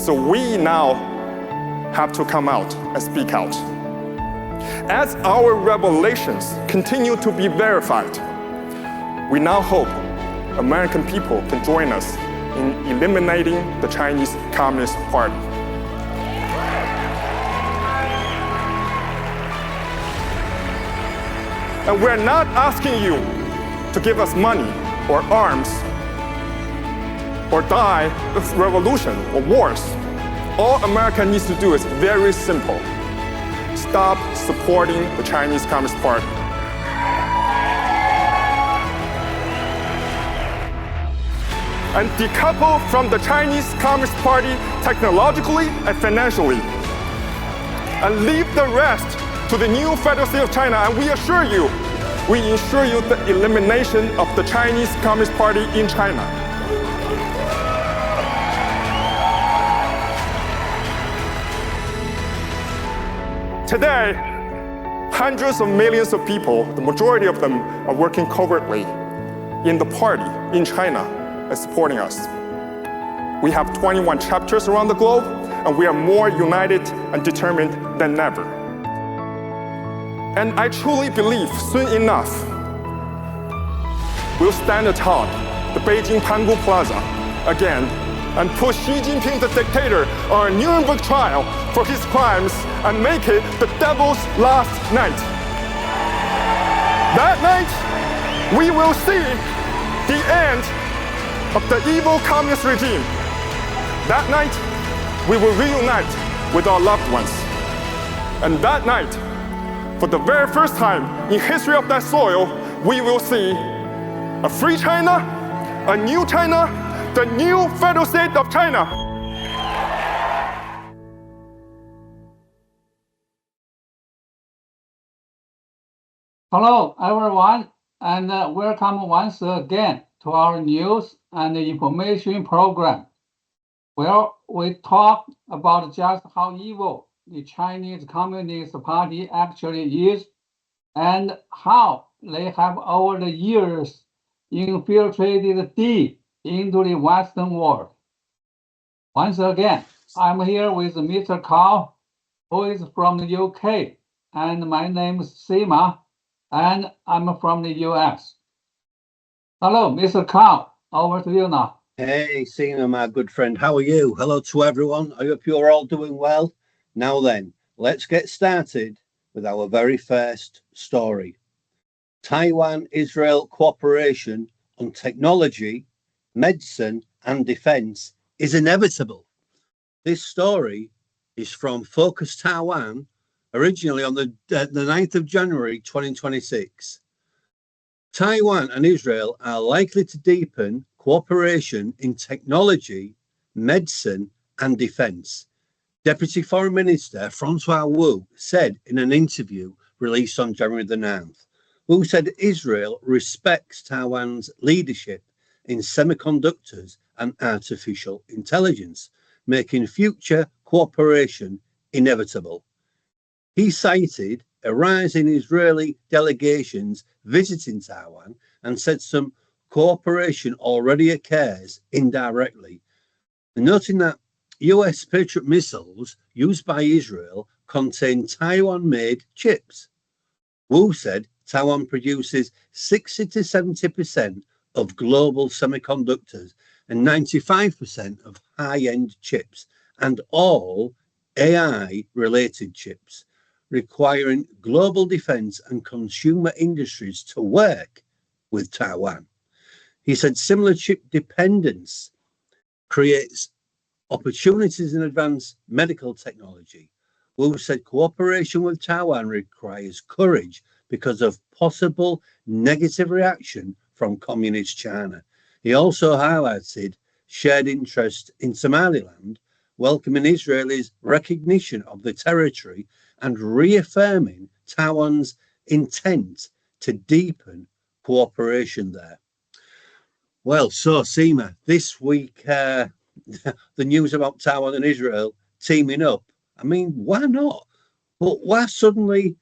So we now have to come out and speak out. As our revelations continue to be verified, we now hope American people can join us in eliminating the Chinese Communist Party. And we're not asking you to give us money or arms or die of revolution or wars. All America needs to do is very simple. Stop supporting the Chinese Communist Party. And decouple from the Chinese Communist Party technologically and financially. And leave the rest to the new Federal State of China. And we ensure you the elimination of the Chinese Communist Party in China. Today, hundreds of millions of people, the majority of them are working covertly in the party in China and supporting us. We have 21 chapters around the globe, and we are more united and determined than ever. And I truly believe soon enough, we'll stand atop the Beijing Pangu Plaza again and put Xi Jinping, the dictator, on a Nuremberg trial for his crimes and make it the devil's last night. That night, we will see the end of the evil communist regime. That night, we will reunite with our loved ones. And that night, for the very first time in history of that soil, we will see a free China, a new China, the new Federal State of China. Hello, everyone, and welcome once again to our news and information program, where we talk about just how evil the Chinese Communist Party actually is and how they have over the years infiltrated deep into the Western world. Once again, I'm here with Mr. Cao, who is from the UK, and my name is Sima, and I'm from the US. Hello, Mr. Cao, over to you now. Hey, Sima, my good friend, how are you? Hello to everyone. I hope you're all doing well. Now then, let's get started with our very first story. Taiwan-Israel cooperation on technology, medicine and defense is inevitable. This story is from Focus Taiwan, originally on the 9th of January 2026. Taiwan and Israel are likely to deepen cooperation in technology, medicine and defense. Deputy Foreign Minister Francois Wu said in an interview released on January the 9th. Wu said Israel respects Taiwan's leadership in semiconductors and artificial intelligence, making future cooperation inevitable. He cited a rise in Israeli delegations visiting Taiwan and said some cooperation already occurs indirectly, noting that US Patriot missiles used by Israel contain Taiwan-made chips. Wu said Taiwan produces 60 to 70% of global semiconductors and 95% of high-end chips, and all AI-related chips, requiring global defense and consumer industries to work with Taiwan. He said similar chip dependence creates opportunities in advanced medical technology. Wu said cooperation with Taiwan requires courage because of possible negative reaction from communist China. He also highlighted shared interest in Somaliland, welcoming Israel's recognition of the territory and reaffirming Taiwan's intent to deepen cooperation there. Well, so Sima, this week, the news about Taiwan and Israel teaming up. I mean, why not? But why suddenly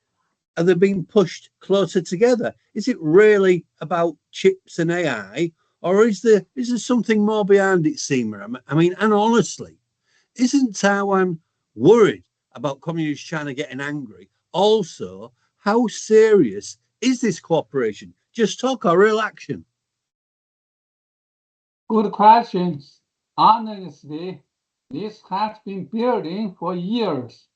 are they being pushed closer together? Is it really about chips and AI, or is there something more behind it, Sima? I mean, and honestly, Isn't Taiwan worried about Communist China getting angry? Also, how serious is this cooperation? Just talk or real action? Good questions. Honestly, this has been building for years.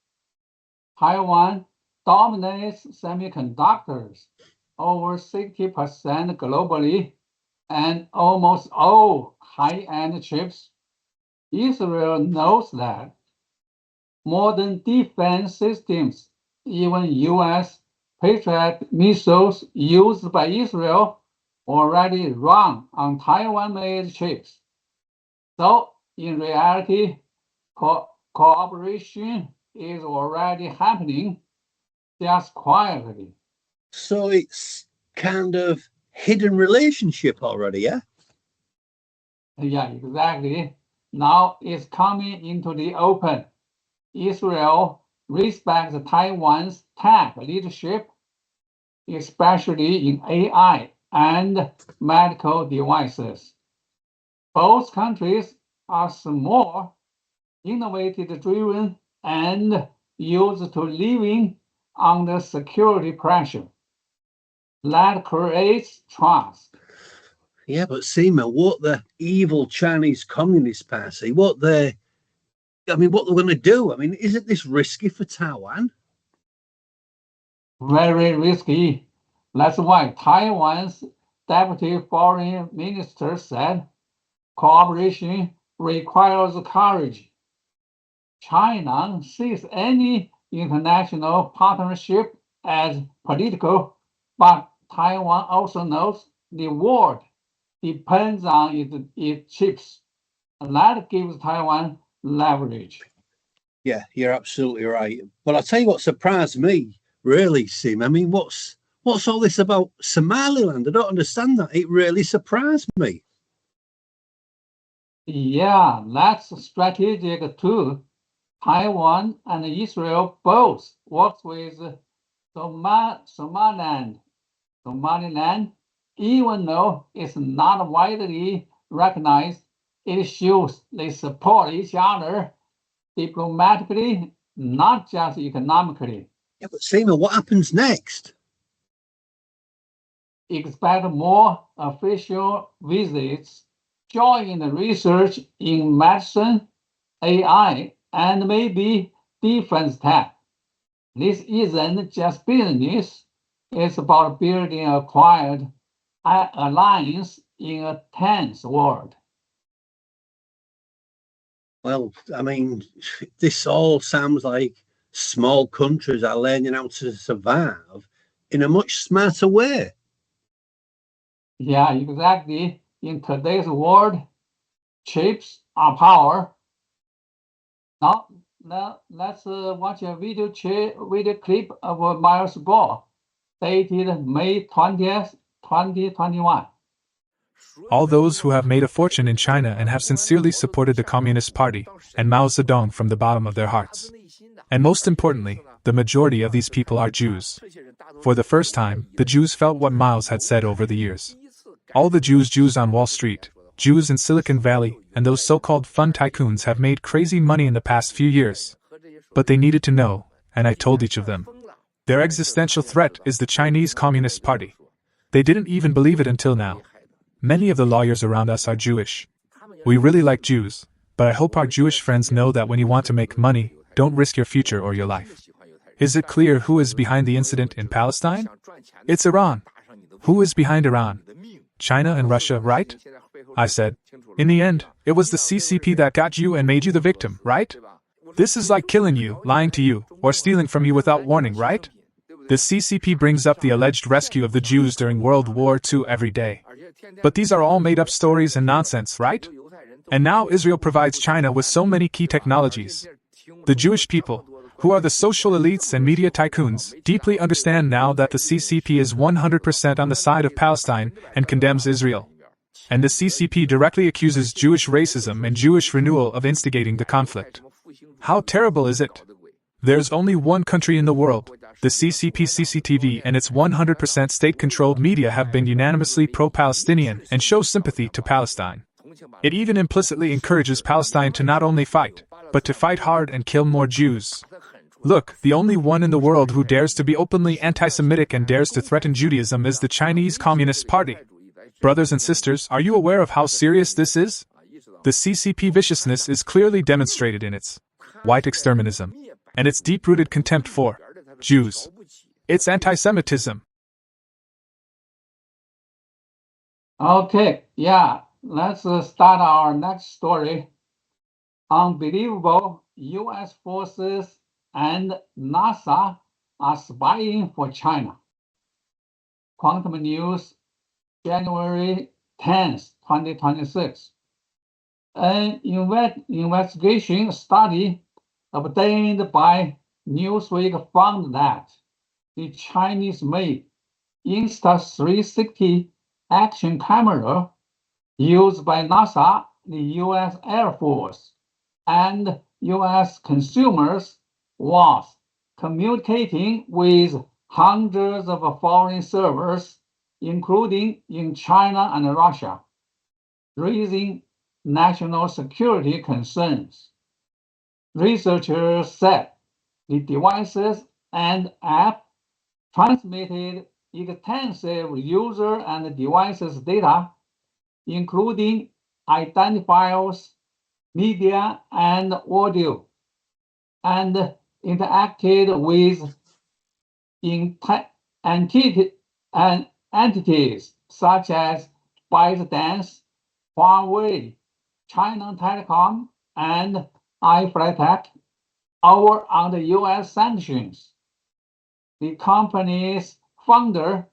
Taiwan dominates semiconductors, over 60% globally, and almost all high-end chips. Israel knows that. Modern defense systems, even US Patriot missiles used by Israel, already run on Taiwan-made chips. So, in reality, cooperation is already happening, just quietly. So it's kind of hidden relationship already, yeah? Yeah, exactly. Now it's coming into the open. Israel respects Taiwan's tech leadership, especially in AI and medical devices. Both countries are small, innovative-driven, and used to living under security pressure. That creates trust. Yeah, but Seema, what the evil Chinese Communist Party, what they're going to do? I mean, isn't this risky for Taiwan? Very risky. That's why Taiwan's deputy foreign minister said cooperation requires courage. China sees any international partnership as political, but Taiwan also knows the world depends on its chips. And that gives Taiwan leverage. Yeah, you're absolutely right. But I'll tell you what surprised me, really, Sim. I mean, what's all this about Somaliland? I don't understand that. It really surprised me. Yeah, that's strategic too. Taiwan and Israel both work with Somaliland, even though it's not widely recognized. It shows they support each other diplomatically, not just economically. Yeah, but Seema, what happens next? Expect more official visits, join the research in medicine, AI, and maybe defense tech. This isn't just business, it's about building a quiet alliance in a tense world. Well, I mean, this all sounds like small countries are learning how to survive in a much smarter way. Yeah, exactly. In today's world, chips are power. Now let's watch a video clip of Miles Gore, dated May 20th, 2021. All those who have made a fortune in China and have sincerely supported the Communist Party and Mao Zedong from the bottom of their hearts. And most importantly, the majority of these people are Jews. For the first time, the Jews felt what Miles had said over the years. All the Jews on Wall Street, Jews in Silicon Valley, and those so-called fun tycoons have made crazy money in the past few years. But they needed to know, and I told each of them. Their existential threat is the Chinese Communist Party. They didn't even believe it until now. Many of the lawyers around us are Jewish. We really like Jews, but I hope our Jewish friends know that when you want to make money, don't risk your future or your life. Is it clear who is behind the incident in Palestine? It's Iran. Who is behind Iran? China and Russia, right? I said. In the end, it was the CCP that got you and made you the victim, right? This is like killing you, lying to you, or stealing from you without warning, right? The CCP brings up the alleged rescue of the Jews during World War II every day. But these are all made-up stories and nonsense, right? And now Israel provides China with so many key technologies. The Jewish people, who are the social elites and media tycoons, deeply understand now that the CCP is 100% on the side of Palestine and condemns Israel. And the CCP directly accuses Jewish racism and Jewish renewal of instigating the conflict. How terrible is it? There's only one country in the world. The CCP CCTV and its 100% state-controlled media have been unanimously pro-Palestinian and show sympathy to Palestine. It even implicitly encourages Palestine to not only fight, but to fight hard and kill more Jews. Look, the only one in the world who dares to be openly anti-Semitic and dares to threaten Judaism is the Chinese Communist Party. Brothers and sisters, are you aware of how serious this is? The CCP viciousness is clearly demonstrated in its white exterminism and its deep-rooted contempt for Jews. It's anti-Semitism. Okay, yeah, let's start our next story. Unbelievable U.S. forces and NASA are spying for China. Quantum News, January 10th, 2026. An investigation study obtained by Newsweek found that the Chinese-made Insta360 action camera used by NASA, the U.S. Air Force, and U.S. consumers was communicating with hundreds of foreign servers, including in China and Russia, raising national security concerns. Researchers said the devices and app transmitted extensive user and devices data, including identifiers, media, and audio, and interacted with entities such as ByteDance, Huawei, China Telecom, and iFlyTech, all under U.S. sanctions. The company's founder,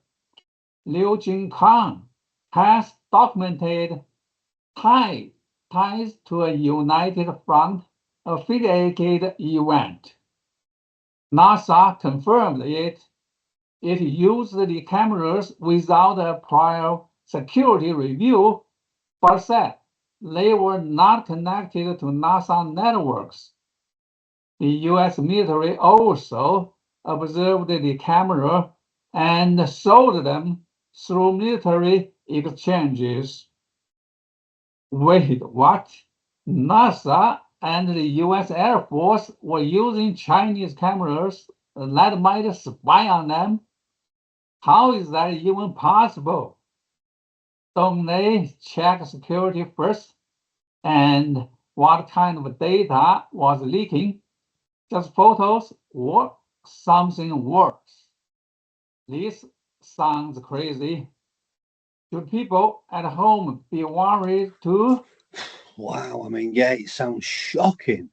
Liu Jingkang, has documented ties to a United Front affiliated event. NASA confirmed it used the cameras without a prior security review, but said they were not connected to NASA networks. The U.S. military also observed the camera and sold them through military exchanges. Wait, what? NASA and the U.S. Air Force were using Chinese cameras that might spy on them? How is that even possible? Don't they check security first? And what kind of data was leaking? Just photos or something worse? This sounds crazy. Should people at home be worried too? Wow, I mean, yeah, it sounds shocking,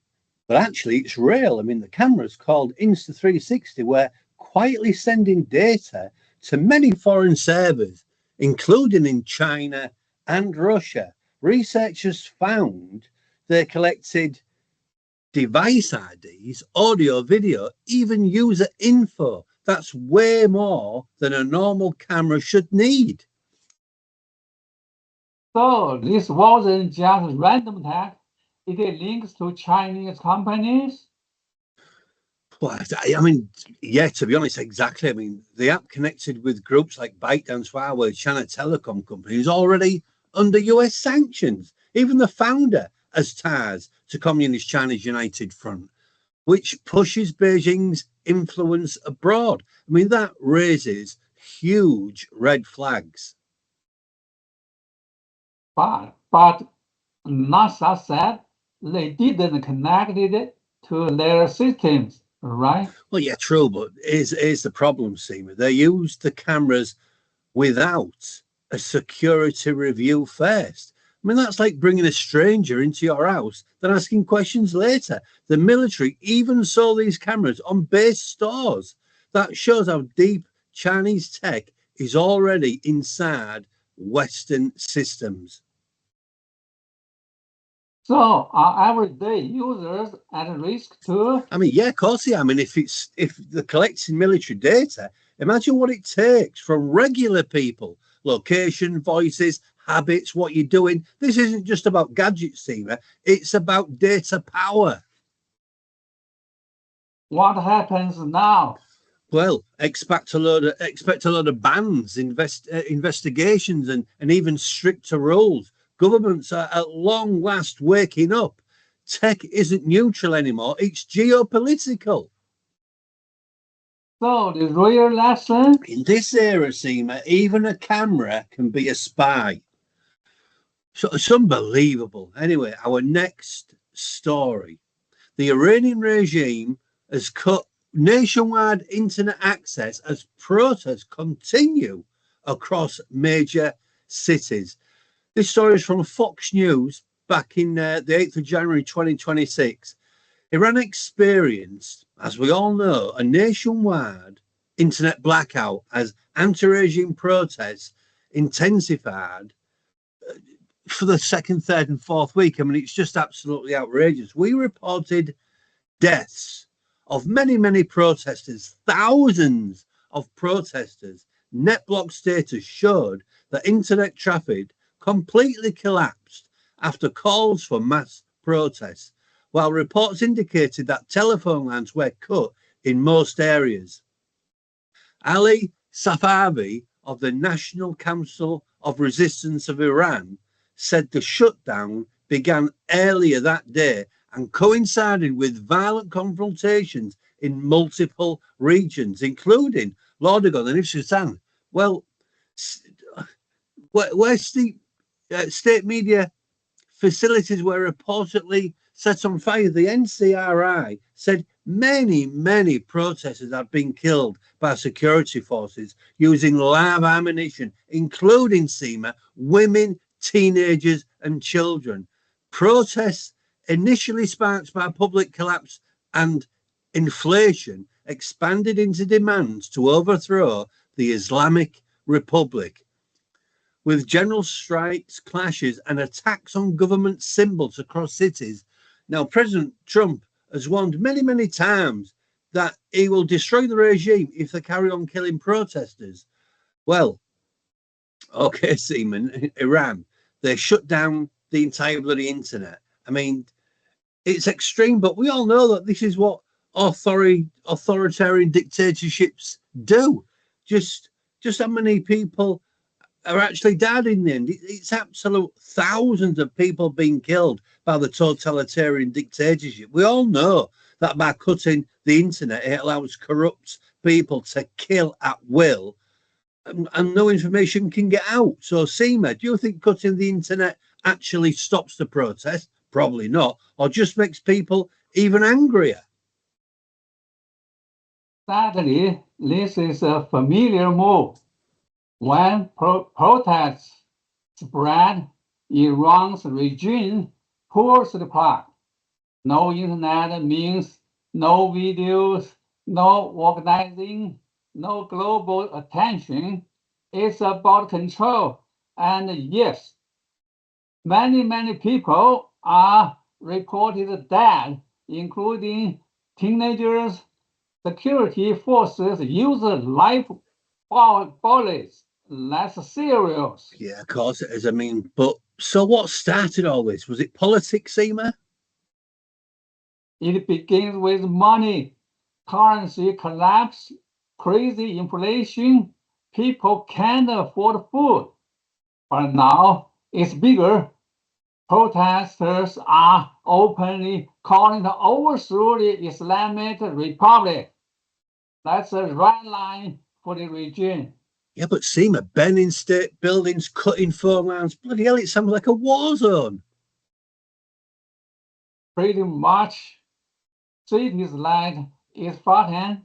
but actually it's real. I mean, the cameras called Insta360 were quietly sending data to many foreign servers, including in China and Russia. Researchers found they collected device IDs, audio, video, even user info. That's way more than a normal camera should need. So this wasn't just random attack. It links to Chinese companies. Well, I mean, yeah, to be honest, exactly. I mean, the app connected with groups like ByteDance, Huawei, China Telecom Company is already under US sanctions. Even the founder has ties to Communist China's United Front, which pushes Beijing's influence abroad. I mean, that raises huge red flags. But NASA said they didn't connect it to their systems, right? Well, yeah, true, but here's the problem, Seema. They used the cameras without a security review first. I mean, that's like bringing a stranger into your house, then asking questions later. The military even saw these cameras on base stores. That shows how deep Chinese tech is already inside Western systems. So are everyday users at risk too? I mean, yeah, of course, yeah. I mean, if they're collecting military data, imagine what it takes from regular people: location, voices, habits, what you're doing. This isn't just about gadgets, Seema. It's about data power. What happens now? Well, expect a load of bans, investigations, and even stricter rules. Governments are at long last waking up. tech isn't neutral anymore, it's geopolitical. So the real lesson? In this era, Seema, even a camera can be a spy. So it's unbelievable. Anyway, our next story. The Iranian regime has cut nationwide internet access as protests continue across major cities. This story is from Fox News back in the 8th of January 2026. Iran experienced, as we all know, a nationwide internet blackout as anti-regime protests intensified for the second, third, and fourth week. I mean, it's just absolutely outrageous. We reported deaths of many, many protesters, thousands of protesters. NetBlock status showed that internet traffic completely collapsed after calls for mass protests, while reports indicated that telephone lines were cut in most areas. Ali Safavi of the National Council of Resistance of Iran said the shutdown began earlier that day and coincided with violent confrontations in multiple regions, including Lordagon and Isfahan. Well, where state media facilities were reportedly set on fire, the NCRI said many protesters had been killed by security forces using live ammunition, including Seema, women, teenagers, and children. Protests initially sparked by public collapse and inflation expanded into demands to overthrow the Islamic Republic, with general strikes, clashes, and attacks on government symbols across cities. Now, President Trump has warned many times that he will destroy the regime if they carry on killing protesters. Well, okay, Seaman, Iran, they shut down the entire bloody internet. I mean, it's extreme, but we all know that this is what authoritarian dictatorships do. Just how many people are actually dead in the end? It's absolute thousands of people being killed by the totalitarian dictatorship. We all know that by cutting the internet, it allows corrupt people to kill at will, and no information can get out. So, Seema, do you think cutting the internet actually stops the protest? Probably not, or just makes people even angrier? Sadly, this is a familiar move. When protests spread, Iran's regime pulls the plug. No internet means no videos, no organizing, no global attention. It's about control. And yes, many people are reported dead, including teenagers. Security forces use live bullets. That's serious. Yeah, of course it is. I mean, but so what started all this? Was it politics, Seema? It begins with money, currency collapse, crazy inflation. People can't afford food. But now it's bigger. Protesters are openly calling to overthrow the Islamic Republic. That's a red line for the regime. Yeah, but Seema, burning state buildings, cutting phone lines, bloody hell, it sounds like a war zone. Pretty much. Cities like Isfahan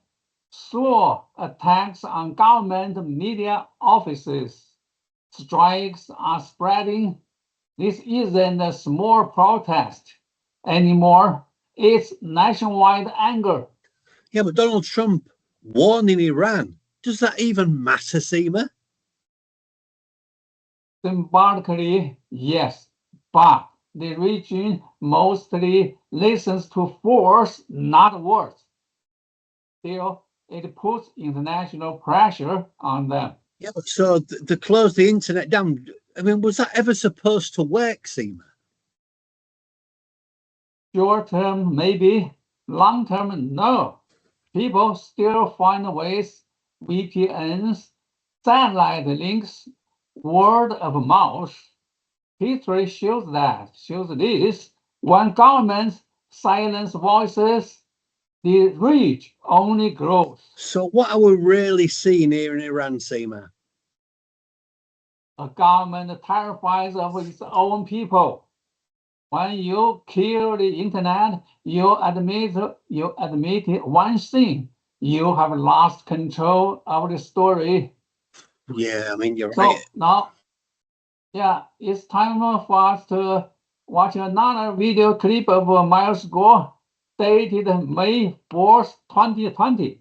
saw attacks on government media offices. Strikes are spreading. This isn't a small protest anymore. It's nationwide anger. Yeah, but Donald Trump warning Iran. Does that even matter, Seema? Symbolically, yes, but the region mostly listens to force, not words. Still, it puts international pressure on them. Yeah, but so to close the internet down, I mean, was that ever supposed to work, Seema? Short term, maybe. Long term, no. People still find ways. VPNs, satellite links, word of mouth. History shows this. When governments silence voices, the reach only grows. So what are we really seeing here in Iran, Seema? A government terrifies of its own people. When you kill the internet, you admit one thing: you have lost control of the story. Yeah, I mean, you're So right. now, yeah, it's time for us to watch another video clip of Miles Gore, dated May 4th, 2020.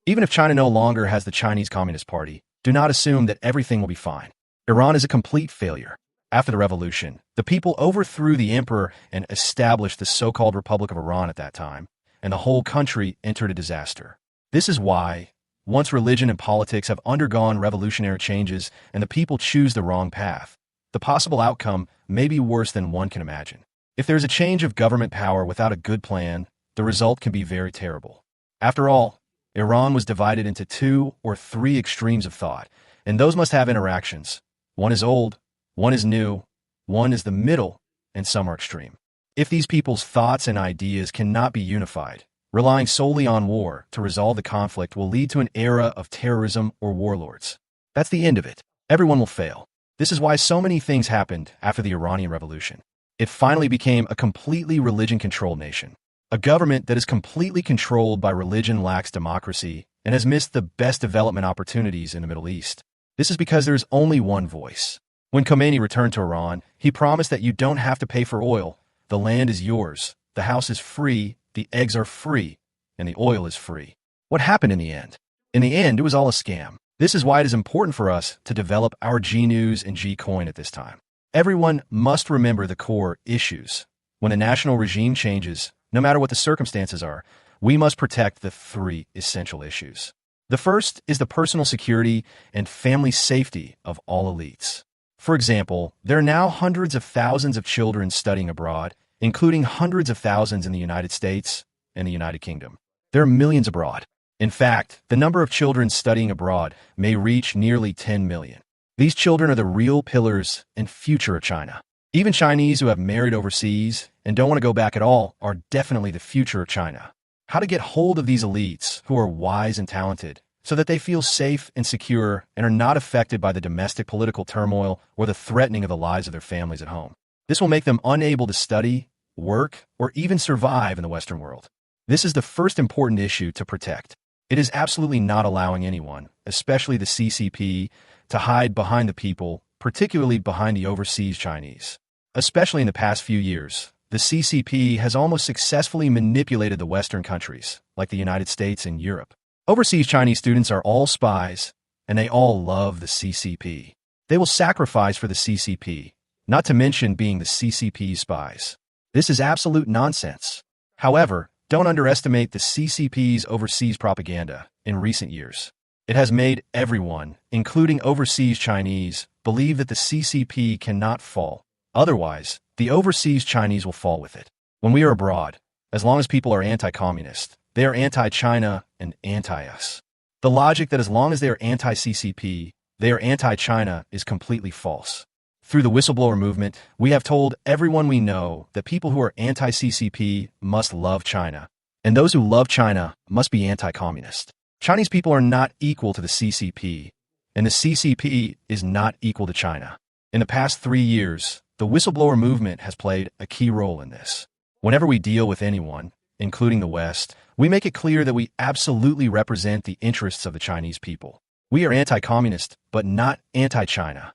Even if China no longer has the Chinese Communist Party, do not assume that everything will be fine. Iran is a complete failure. After the revolution, the people overthrew the emperor and established the so-called Republic of Iran at that time, and the whole country entered a disaster. This is why, once religion and politics have undergone revolutionary changes and the people choose the wrong path, the possible outcome may be worse than one can imagine. If there is a change of government power without a good plan, the result can be very terrible. After all, Iran was divided into 2 or 3 extremes of thought, and those must have interactions. One is old, one is new, one is the middle, and some are extreme. If these people's thoughts and ideas cannot be unified, relying solely on war to resolve the conflict will lead to an era of terrorism or warlords. That's the end of it. Everyone will fail. This is why so many things happened after the Iranian Revolution. It finally became a completely religion-controlled nation. A government that is completely controlled by religion lacks democracy and has missed the best development opportunities in the Middle East. This is because there is only one voice. When Khomeini returned to Iran, he promised that you don't have to pay for oil. The land is yours, the house is free, the eggs are free, and the oil is free. What happened in the end? In the end, it was all a scam. This is why it is important for us to develop our G-News and G-Coin at this time. Everyone must remember the core issues. When a national regime changes, no matter what the circumstances are, we must protect the 3 essential issues. The first is the personal security and family safety of all elites. For example, there are now hundreds of thousands of children studying abroad, including hundreds of thousands in the United States and the United Kingdom. There are millions abroad. In fact, the number of children studying abroad may reach nearly 10 million. These children are the real pillars and future of China. Even Chinese who have married overseas and don't want to go back at all are definitely the future of China. How to get hold of these elites who are wise and talented so that they feel safe and secure and are not affected by the domestic political turmoil or the threatening of the lives of their families at home. This will make them unable to study, work, or even survive in the Western world. This is the first important issue to protect. It is absolutely not allowing anyone, especially the CCP, to hide behind the people, particularly behind the overseas Chinese. Especially in the past few years, the CCP has almost successfully manipulated the Western countries, like the United States and Europe. Overseas Chinese students are all spies, and they all love the CCP. They will sacrifice for the CCP, not to mention being the CCP spies. This is absolute nonsense. However, don't underestimate the CCP's overseas propaganda in recent years. It has made everyone, including overseas Chinese, believe that the CCP cannot fall. Otherwise, the overseas Chinese will fall with it. When we are abroad, as long as people are anti-communist, they are anti-China and anti-us. The logic that as long as they are anti-CCP, they are anti-China is completely false. Through the whistleblower movement, we have told everyone we know that people who are anti-CCP must love China, and those who love China must be anti-communist. Chinese people are not equal to the CCP, and the CCP is not equal to China. In the past 3 years, the whistleblower movement has played a key role in this. Whenever we deal with anyone, including the West, we make it clear that we absolutely represent the interests of the Chinese people. We are anti-communist, but not anti-China.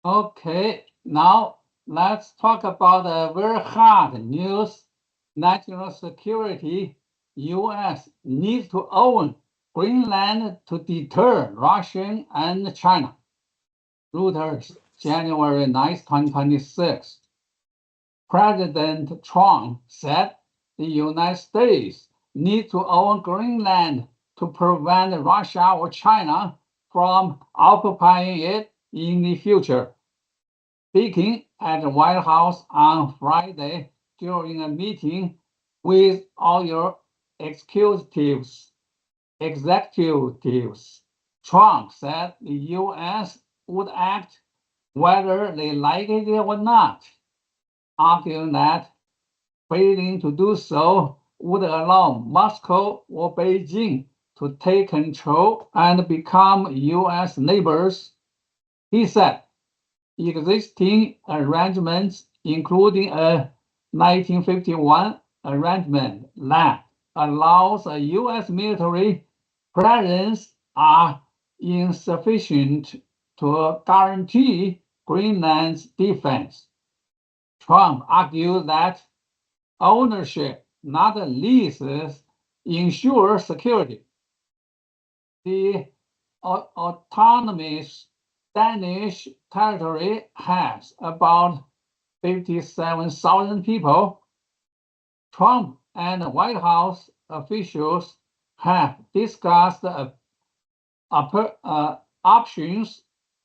Okay, now let's talk about a very hard news. National security. U.S. needs to own Greenland to deter Russia and China. Reuters, January 9, 2026. President Trump said the United States needs to own Greenland to prevent Russia or China from occupying it in the future. Speaking at the White House on Friday during a meeting with all your executives, Trump said the U.S. would act whether they like it or not, arguing that failing to do so would allow Moscow or Beijing to take control and become U.S. neighbors. He said existing arrangements, including a 1951 arrangement that allows a U.S. military presence, are insufficient to guarantee Greenland's defense. Trump argued that ownership, not leases, ensures security. The autonomous Danish territory has about 57,000 people. Trump and White House officials have discussed options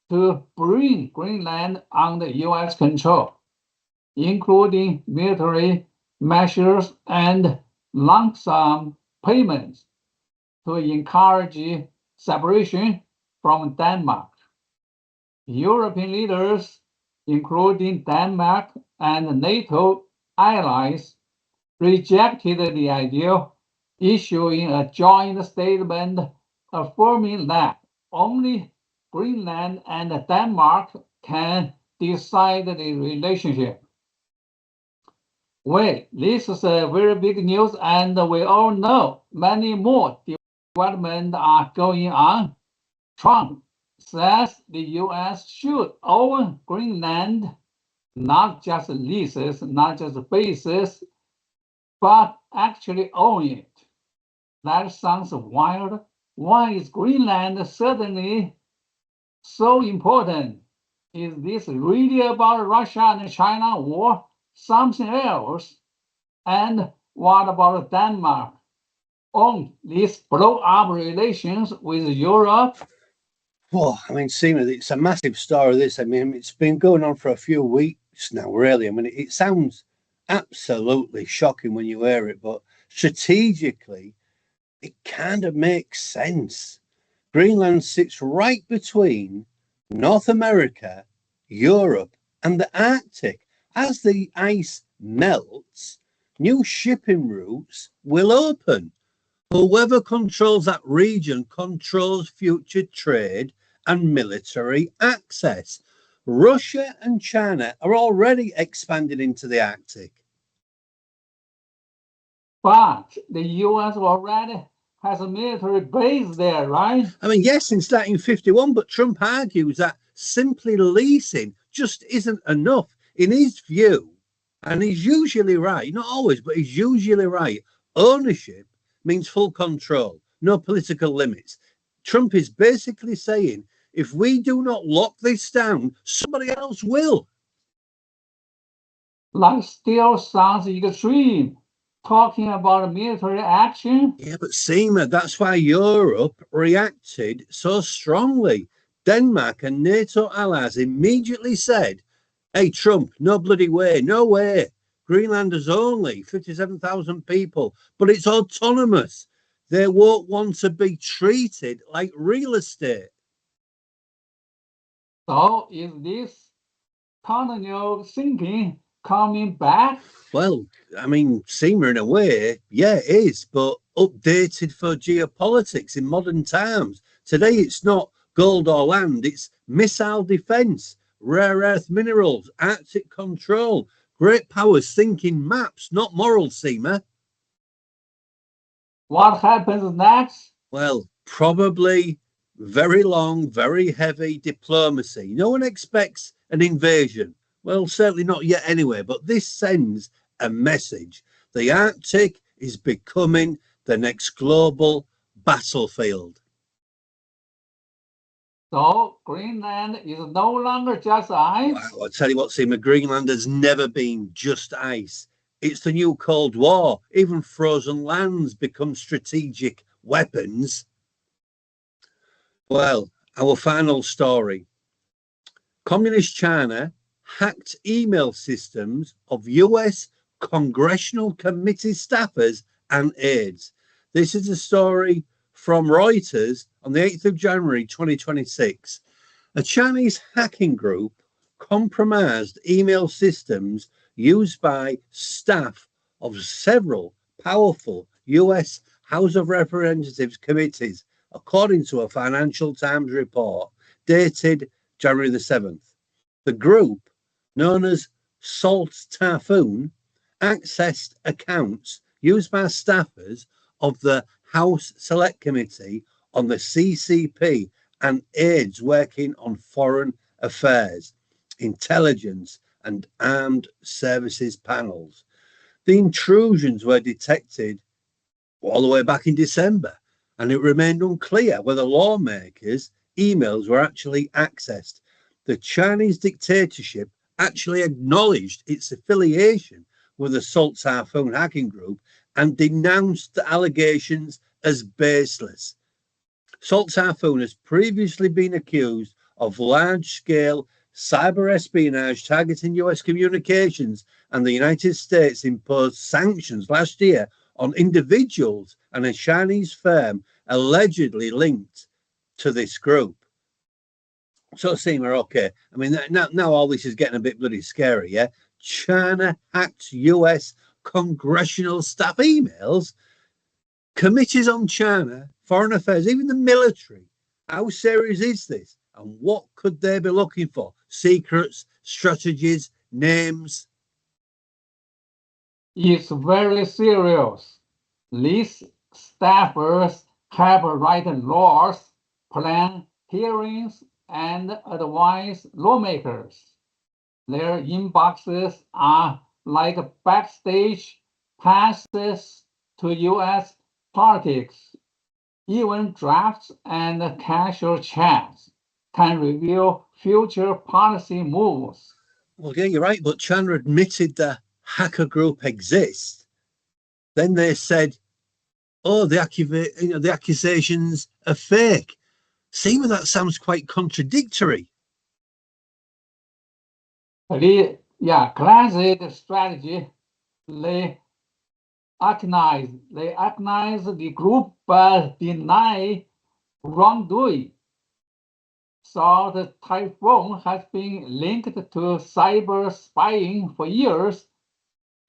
to bring Greenland under U.S. control, including military measures and lump sum payments to encourage separation from Denmark. European leaders, including Denmark and NATO allies, rejected the idea, issuing a joint statement affirming that only Greenland and Denmark can decide the relationship. Well, this is a very big news, and we all know many more developments are going on. Trump says the U.S. should own Greenland, not just leases, not just bases, but actually own it. That sounds wild. Why is Greenland suddenly so important? Is this really about Russia and China or something else? And what about Denmark on these blow-up relations with Europe? Well, I mean, Seema, it's a massive story, this. I mean, it's been going on for a few weeks now, really. I mean, it sounds absolutely shocking when you hear it, but strategically, it kind of makes sense. Greenland sits right between North America, Europe, and the Arctic. As the ice melts, new shipping routes will open. Whoever controls that region controls future trade and military access. Russia and China are already expanding into the Arctic. But the U.S. already has a military base there, right? I mean, yes, since 1951, but Trump argues that simply leasing just isn't enough. In his view, and he's usually right, not always, but he's usually right, ownership means full control, no political limits. Trump is basically saying, if we do not lock this down, somebody else will. That still sounds extreme. Talking about military action? Yeah, but Seema, that's why Europe reacted so strongly. Denmark and NATO allies immediately said, hey, Trump, no bloody way, no way. Greenland has only 57,000 people, but it's autonomous. They won't want to be treated like real estate. So is this colonial thinking coming back? Well, I mean, Seema, in a way, yeah, it is, but updated for geopolitics in modern times. Today, it's not gold or land, it's missile defense, rare earth minerals, Arctic control. Great powers thinking maps, not moral, Seema. What happens next? Well, probably very long, very heavy diplomacy. No one expects an invasion. Well, certainly not yet anyway, but this sends a message. The Arctic is becoming the next global battlefield. So Greenland is no longer just ice? Wow, I'll tell you what, Seema, Greenland has never been just ice. It's the new Cold War. Even frozen lands become strategic weapons. Well, our final story. Communist China hacked email systems of US congressional committee staffers and aides. This is a story from Reuters on the 8th of January 2026. A Chinese hacking group compromised email systems used by staff of several powerful US House of Representatives committees, according to a Financial Times report dated January the 7th. The group, known as Salt Typhoon, accessed accounts used by staffers of the House Select Committee on the CCP and aides working on foreign affairs, intelligence, and armed services panels. The intrusions were detected all the way back in December, and it remained unclear whether lawmakers' emails were actually accessed. The Chinese dictatorship actually acknowledged its affiliation with the Salt Typhoon hacking group and denounced the allegations as baseless. Salt Typhoon has previously been accused of large-scale cyber espionage targeting US communications, and the United States imposed sanctions last year on individuals and a Chinese firm allegedly linked to this group. So, Seema, okay. I mean, now all this is getting a bit bloody scary, yeah? China hacked US congressional staff emails, committees on China, foreign affairs, even the military. How serious is this? And what could they be looking for? Secrets, strategies, names? It's very serious. These staffers have written laws, plan hearings, and advise lawmakers. Their inboxes are like backstage passes to US politics. Even drafts and casual chats can reveal future policy moves. Well, yeah, you're right, but China admitted the hacker group exists. Then they said, oh, the accusations are fake. See, that sounds quite contradictory. Classic strategy. They acknowledge the group but deny wrongdoing. So the Typhoon has been linked to cyber spying for years.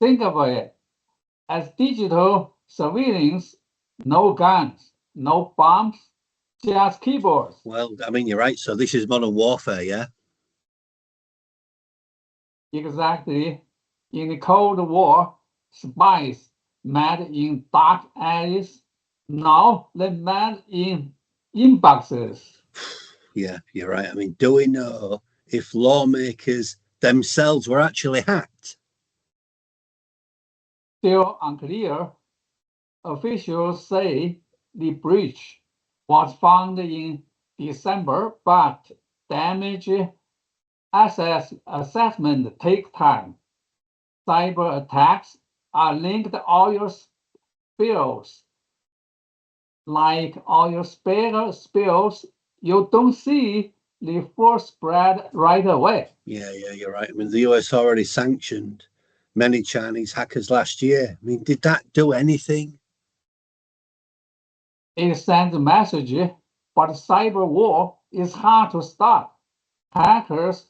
Think of it as digital surveillance, no guns, no bombs, just keyboards. Well, I mean, you're right. So this is modern warfare, yeah? Exactly. In the Cold War, spies met in dark alleys. Now they met in inboxes. Yeah, you're right. I mean, do we know if lawmakers themselves were actually hacked? Still unclear. Officials say the breach was found in December, but damage assessment takes time. Cyber attacks are linked to oil spills. Like oil spills, you don't see the full spread right away. Yeah, you're right. I mean, the US already sanctioned many Chinese hackers last year. I mean, did that do anything? It sends a message, but cyber war is hard to stop. Hackers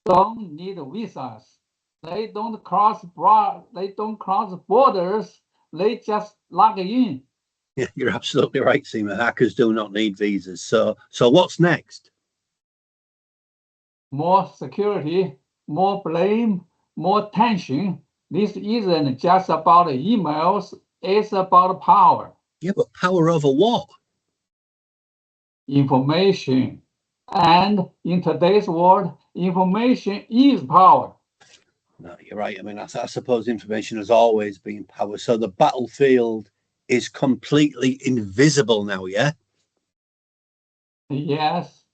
don't need visas. They don't cross borders. They just log in. Yeah, you're absolutely right, Seema. Hackers do not need visas. So what's next? More security, more blame, more tension. This isn't just about emails, it's about power. Yeah, but power over what? Information. And in today's world, information is power. No, you're right. I mean, I suppose information has always been power. So the battlefield is completely invisible now, yeah? Yes.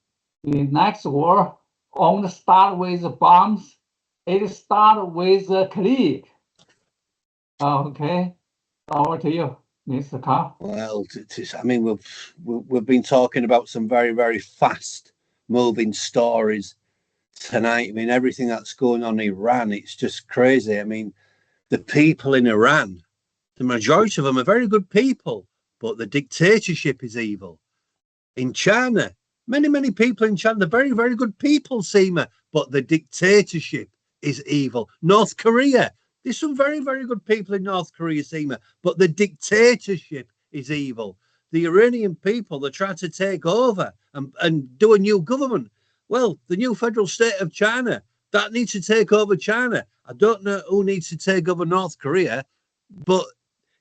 The next war won't start with bombs. It starts with a click. Okay. Over to you, Mr. Carr. Well, I mean, we've been talking about some very, very fast moving stories tonight. I mean, everything that's going on in Iran, it's just crazy. I mean, the people in Iran, the majority of them are very good people, but the dictatorship is evil. In China, Many people in China, they're very, very good people, Seema, but the dictatorship is evil. North Korea, there's some very, very good people in North Korea, Seema, but the dictatorship is evil. The Iranian people, they try to take over and do a new government. Well, the new federal state of China, that needs to take over China. I don't know who needs to take over North Korea, but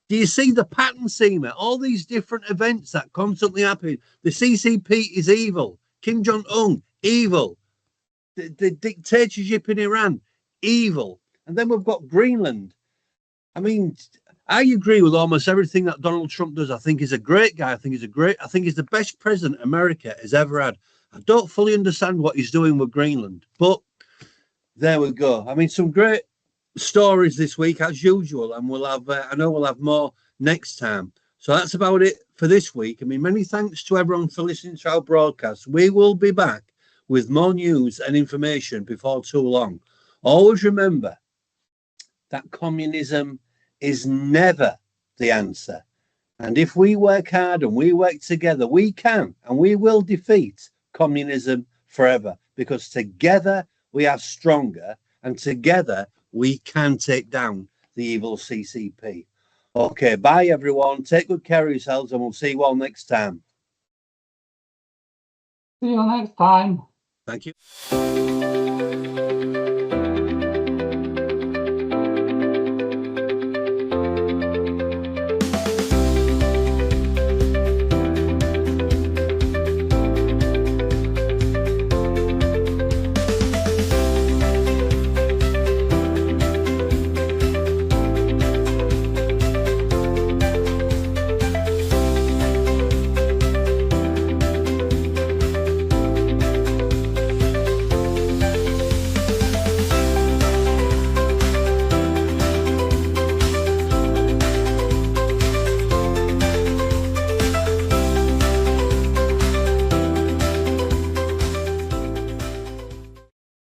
do you see the pattern, Seema? All these different events that constantly happen. The CCP is evil. Kim Jong-un, evil. The dictatorship in Iran, evil. And then we've got Greenland. I mean, I agree with almost everything that Donald Trump does. I think he's a great guy. I think he's the best president America has ever had. I don't fully understand what he's doing with Greenland, but there we go. I mean, some great stories this week as usual, and we'll have I know we'll have more next time. So that's about it for this week. I mean, many thanks to everyone for listening to our broadcast. We will be back with more news and information before too long. Always remember that communism is never the answer, and if we work hard and we work together, we can and we will defeat communism forever, because together we are stronger, and together we can take down the evil CCP. Okay, bye everyone. Take good care of yourselves, and we'll see you all next time. See you next time. Thank you.